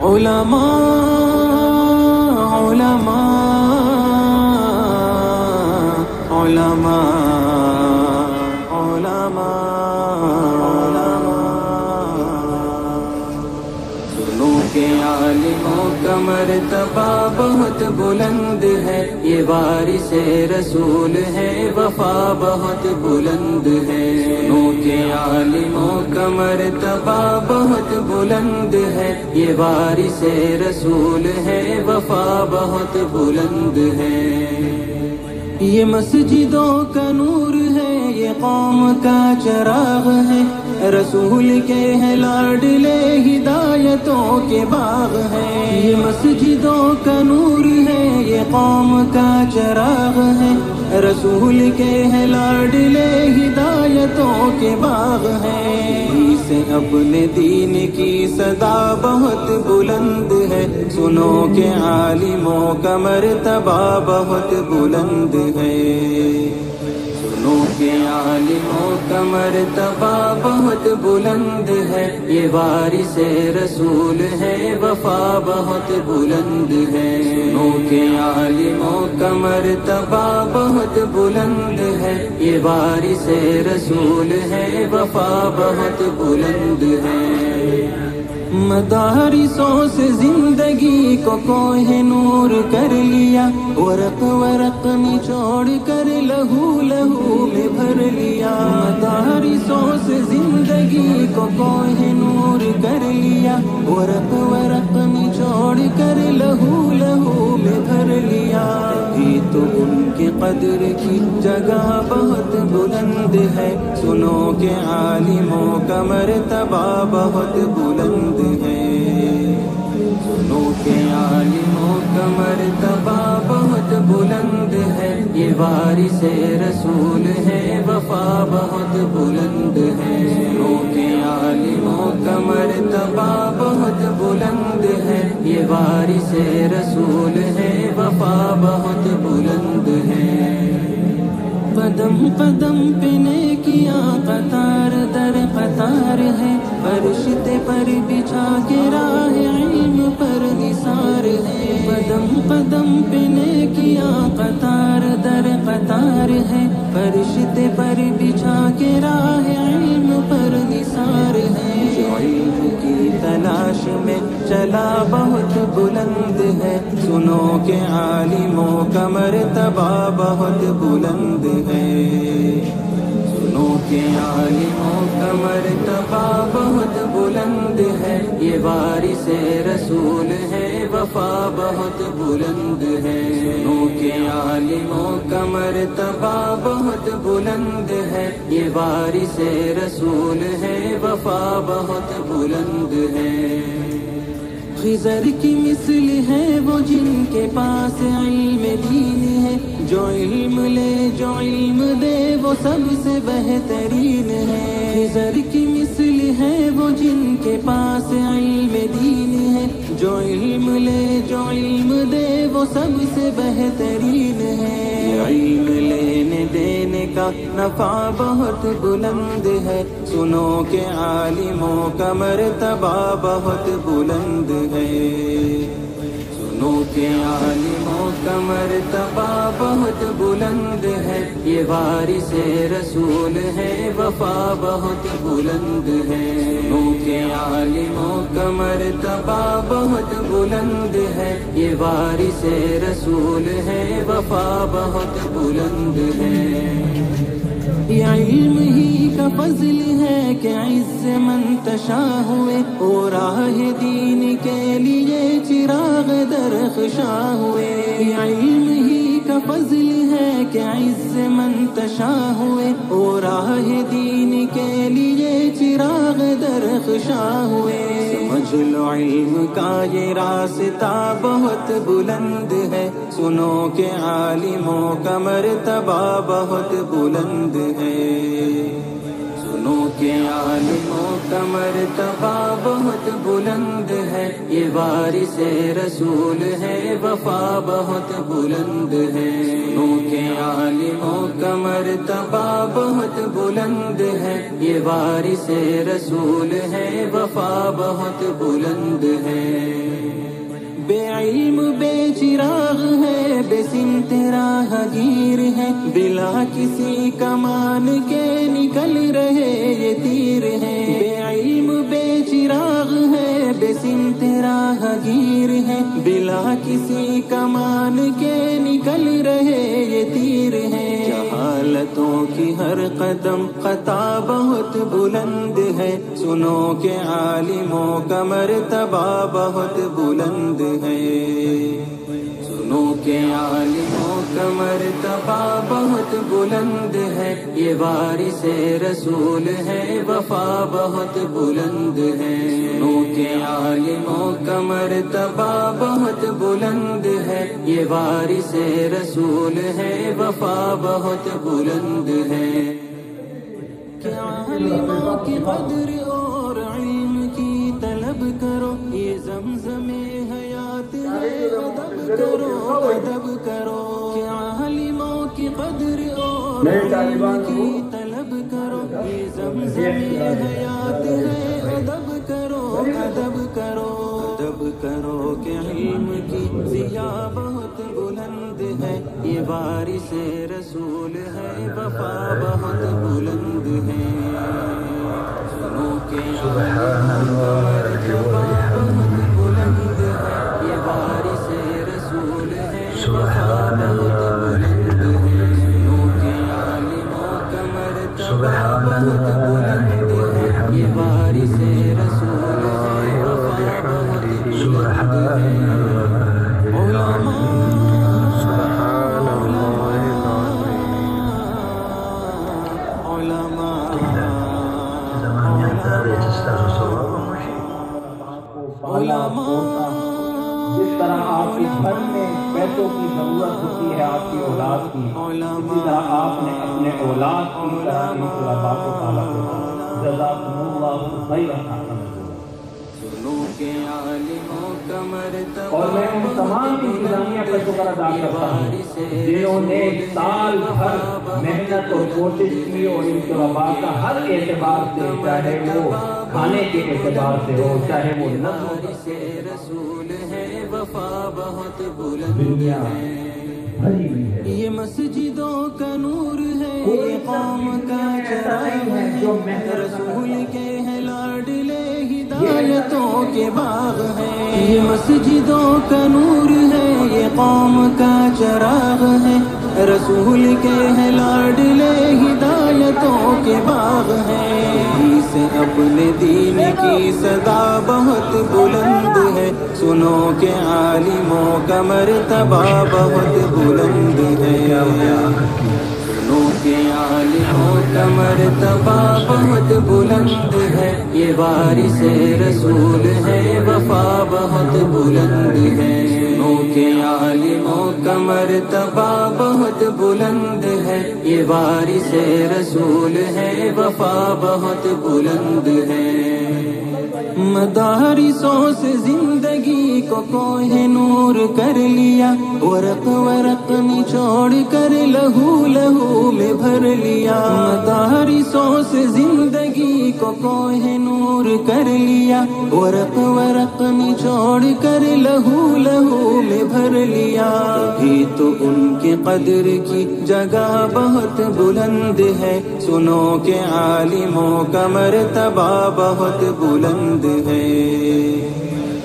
علماء علماء علماء علماء سنو کے عالموں کا مرتبہ بہت بلند ہے، یہ وارث رسول ہے، وفا بہت بلند ہے۔ سنو کے عالموں کا مرتبہ بہت بلند ہے، یہ وارث رسول ہے، وفا بہت بلند ہے۔ یہ مسجدوں کا نور ہے، یہ قوم کا چراغ ہے، رسول کے ہیں لاڈلے ہدایتوں کے باغ ہے۔ یہ مسجدوں کا نور ہے، یہ قوم کا چراغ ہے، رسول کے ہیں لاڈلے ہدایتوں کے باغ ہے۔ اسے اپنے دین کی صدا بہت بلند ہے، سنو کہ عالموں کا مرتبہ بہت بلند ہے۔ سنو کہ عالموں کا مرتبہ بہت بلند ہے، یہ وارث رسول ہے، وفا بہت بلند ہے۔ سنو کہ عالموں کا مرتبہ بہت بلند ہے، یہ وارث رسول ہے، وفا بہت بلند ہے۔ مدارسوں سے زندگی کو کوہ نور کر لیا، ورق ورق نچوڑ کر لہو لہو میں بھر لیا۔ مدارسوں سے زندگی کو کوہ نور کر لیا، ورق ورق نچوڑ کر لہو لہو میں بھر لیا۔ ہی تو ان کی قدر کی جگہ بہت بلند ہے، سنو کہ عالموں کا مرتبہ بہت بلند ہے۔ سنو کہ عالموں کا مرتبہ بہت بلند ہے، یہ وارث رسول ہے، وفا بہت بلند ہے۔ سنو کہ عالموں کا مرتبہ بہت بلند ہے، یہ وارث رسول ہے، وفا بہت بلند ہے۔ قدم قدم پہ نیکیاں قطار در قطار ہے، فرشتے پر بچھا کے راہ علم پر نثار ہے۔ قدم قدم پہ نیکیاں قطار در قطار ہے، فرشتے پر بچھا کے راہ علم پر نثار ہے۔ جو علم کی تلاش میں چلا بہت بلند ہے، سنو کہ عالموں کا مرتبہ بہت بلند ہے۔ سنو کہ عالموں کا مرتبہ بہت بلند ہے، یہ وارث رسول ہے، وفا بہت بلند ہے۔ سنو کہ عالموں کا مرتبہ بہت بلند ہے، یہ وارث رسول ہے، وفا بہت بلند ہے۔ خضر کی مثل ہے وہ جن کے پاس علم دین ہے، جو علم لے جو علم دے وہ سب سے بہترین ہے۔ خضر کی مثل ہے وہ جن کے پاس علم دین ہے، جو علم لے جو علم دے وہ سب سے بہترین ہے۔ علم لینے دینے کا نفع بہت بلند ہے، سنو کہ عالموں کا مرتبہ بہت بلند ہے۔ سنو کہ عالموں کا مرتبہ بہت بلند ہے، یہ وارث رسول ہے، وفا بہت بلند ہے۔ سنو کہ عالموں کا مرتبہ بہت بلند ہے، یہ وارث رسول ہے، وفا بہت بلند ہے۔ یہ علم ہی کا فضل ہے کہ عز منتشا ہوئے، اور راہ دین کے لیے چراغ درخشاں ہوئے۔ یہ علم ہی کا فضل ہے کہ عز منتشا ہوئے، اور راہ دین کے لیے چراغ درخشاں ہوئے۔ سمجھ لو علم کا یہ راستہ بہت بلند ہے، سنو کہ عالموں کا مرتبہ بہت بلند ہے۔ سنو کہ عالموں کا مرتبہ بہت بلند ہے، یہ وارث رسول ہے، وفا بہت بلند ہے۔ سنو کہ عالموں کا مرتبہ بہت بلند ہے، یہ وارث رسول ہے، وفا بہت بلند ہے۔ بے علم بے چراغ ہے، بے سمت راہ گیر ہے، بلا کسی کمان کے نکل رہے یہ تیر ہے۔ بے علم بے چراغ ہے، بے سمت راہ گیر ہے، بلا کسی کمان کے نکل رہے یہ تیر ہے۔ جہالتوں کی ہر قدم خطا بہت بلند ہے، سنو کہ عالموں کا مرتبہ بہت بلند ہے، سنو کہ عالموں کا مرتبہ بہت بلند ہے، یہ وارث رسول ہے، وفا بہت بلند ہے۔ سنو کہ عالموں کا مرتبہ بہت بلند ہے، یہ وارث رسول ہے، وفا بہت بلند ہے۔ کہ عالموں کی قدر اور علم کی طلب کرو، یہ زمزم حیات ہے، ادب کرو ادب کرو۔ کہ عالموں کی قدر اور علم کی طلب کرو، یہ زمزم حیات ہے، ادب کرو ادب کرو ادب کرو۔ کہ علم کی ضیا بہت بلند ہے، یہ وارث رسول ہے، وفا بہت بلند ہے۔ سنو کہ عالموں کا مرتبہ بہت بلند ہے، یہ وارث رسول ہے، وفا بہت بلند ہے۔ سنو کہ عالموں کا مرتبہ بہت بلند ہے، یہ وارث رسول ہے، وفا بہت بلند ہے۔ جس طرح آپ کے گھر میں پیسوں کی ضرورت ہوتی ہے آپ کی اولاد کی، اسی طرح آپ نے اپنے اولاد کی طرح ان طلباء کو پالا ہے۔ جزاکم اللہ خیرا۔ اور میں ان تمام انتظامیہ کا شکر ادا کرتا ہوں جنہوں نے سال بھر محنت اور کوشش کی، اور ان طلباء کا ہر اعتبار سے، چاہے وہ کھانے کے اعتبار سے ہو، چاہے وہ دنیا بھری ہوئی ہے۔ یہ مسجدوں کا نور ہے، یہ قوم کا چراغ ہے، رسول کے ہیں لاڈلے ہدایتوں کے باغ ہیں۔ یہ مسجدوں کا نور ہے، یہ قوم کا چراغ ہے، رسول کے ہیں لاڈلے ہدایتوں کے باغ ہیں۔ سے اپنے دین کی صدا بہت بلند ہے، سنو کہ عالموں کا مرتبہ بہت بلند ہے، سنو کہ عالموں کا مرتبہ بہت بلند ہے، یہ وارث رسول ہے، وفا بہت بلند ہے۔ سنو کہ عالموں کا مرتبہ بہت بلند ہے، یہ وارث رسول ہے، وفا بہت بلند ہے۔ مدارسوں سے زندگی کو کوہ نور کر لیا، ورق ورق نچوڑ کر لہو لہو میں بھر لیا۔ مدارسوں سے زندگی کو کوہ نور کر لیا، ورق ورق نچوڑ کر لہو لہو میں بھر لیا۔ کبھی تو ان کی قدر کی جگہ بہت بلند ہے، سنو کہ عالموں کا مرتبہ بہت بلند ہے،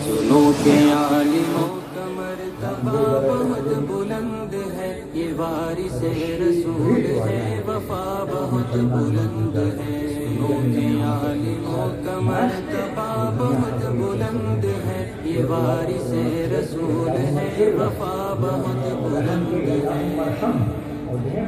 سنو کہ عالموں کا مرتبہ بہت بلند ہے، یہ وارث رسول ہے، وفا بہت بلند ہے۔ سنو کہ عالموں کا مرتبہ بہت بلند ہے، یہ وارث رسول ہے، وفا بہت بلند ہے۔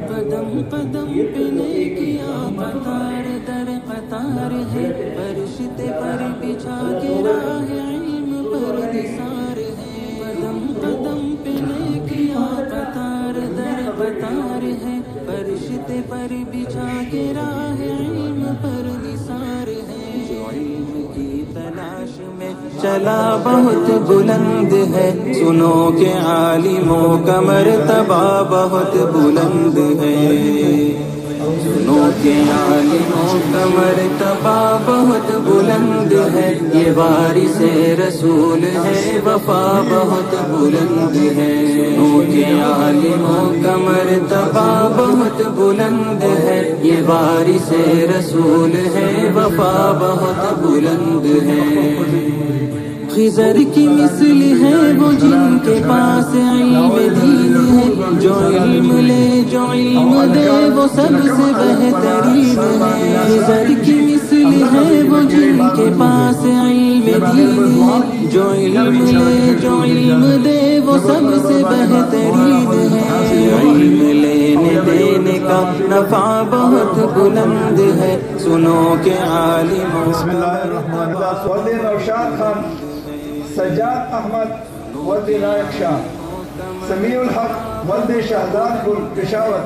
قدم قدم پہ نیکیاں قطار در قطار ہے، فرشتے پر بچھا کے راہ علم پر نثار ہے۔ قدم قدم پہ نیکیاں قطار در قطار ہے، فرشتے پر بچھا کے راہ علم پر نثار ہے۔ جو علم کی تلاش میں چلا بہت بلند ہے، سنو کہ عالموں کا مرتبہ بہت بلند ہے، سنو کہ عالموں کا مرتبہ بہت بلند ہے، یہ وارث رسول ہے، وفا بہت بلند ہے۔ سنو کہ عالموں کا مرتبہ بہت بلند ہے، یہ وارث رسول ہے، وفا بہت بلند ہے۔ خضر کی مثل ہے وہ جن کے پاس علم دین ہے، جو علم لے جو علم دے وہ سب سے بہترین ہے۔ خضر کی مثل ہے وہ جن کے پاس علم دین ہے، جو علم لے جو علم دے وہ سب سے بہترین ہے۔ علم لینے دینے کا نفع بہت بلند ہے، سنو کہ عالموں بسم اللہ الرحمن الرحیم۔ ولد نوشاد خان، سجاد احمد ولد نائک شاہ، سمیع الحق ولد شہزاد گل پشاور،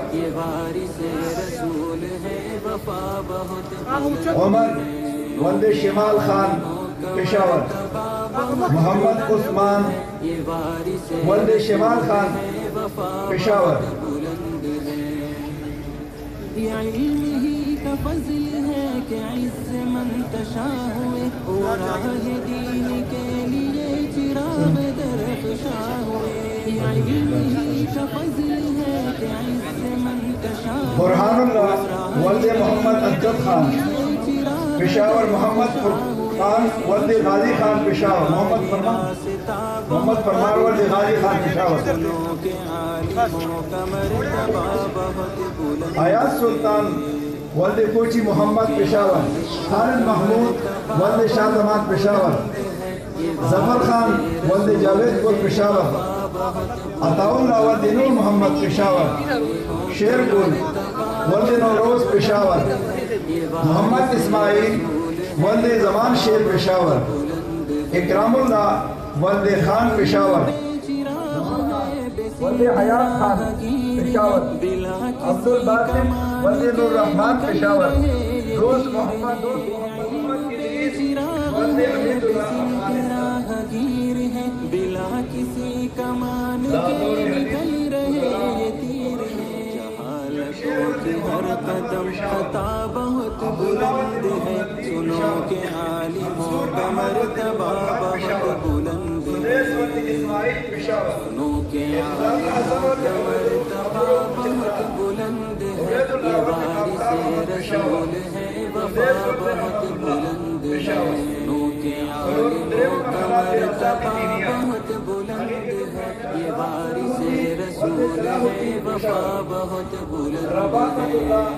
عمر ولد شمال خان پشاور، محمد عثمان ولد شمال خان پشاور۔ یہ علم ہی کا فضل ہے کہ عز منتشا ہوئے، اور راہ دین کے لیے چراغ درخشاں ہوئے۔ یہ علم ہی کا فضل ہے کہ عز منتشا برہان اللہ ولد محمد امجد خان پشاور، محمد فرقان ولد غازی خان پشاور، محمد فرمان ولد غازی خان پشاور۔ ایاز سلطان ولد کوچی محمد پشاور، خالد محمود ولد شاہ زمان پشاور، ظفر خان ولد جاوید گل پشاور، عطا اللہ ولد نور محمد پشاور، شیر گل ولد نوروز پشاور، محمد اسماعیل ولد زمان شیر پشاور، اکرام اللہ ولد خان پشاور، ولد حیات خان پشاور، عبد الباسم ولد الرحمان پشاور، دوست محمد ادریس ولد عبد اللہ ہے، بلا کسی کمان کے نکل رہے یہ تیر ہے۔ جہالتوں کی ہر قدم خطا بہت بلند ہے، سنو کہ عالموں کا مرتبہ بہت بلند ہے، سنو کہ عالموں کا مرتبہ بہت بلند ہے، یہ وارث رسول ہے، وفا بہت بلند ہے، سنو کہ عالموں کا مرتبہ بہت بلند ہے، یہ وارث رسول ہے، وفا بہت بلند ہے۔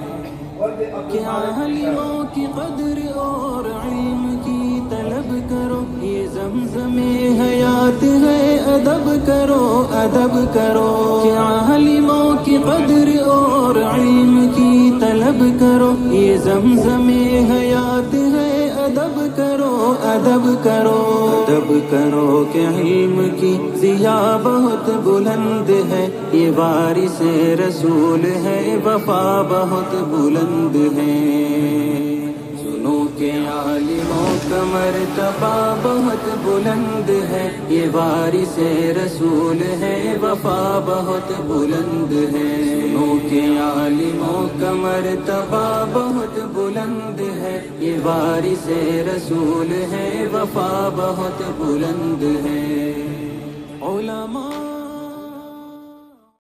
کیا عالموں کی قدر اور علم کی طلب کرو، یہ زمزم حیات ہے، ادب کرو ادب کرو۔ کیا عالموں کی قدر اور علم کی طلب کرو، یہ زمزم حیات ہے، ادب کرو ادب کرو ادب کرو کہ علم کی ضیا بہت بلند ہے، یہ وارث رسول ہے، وفا بہت بلند ہے۔ سنو کہ عالموں کا مرتبہ بہت بلند ہے، یہ وارث رسول ہے، وفا بہت بلند ہے۔ سنو کہ عالموں کا مرتبہ بہت بلند ہے، یہ وارث رسول ہے، وفا بہت بلند ہے۔ علماء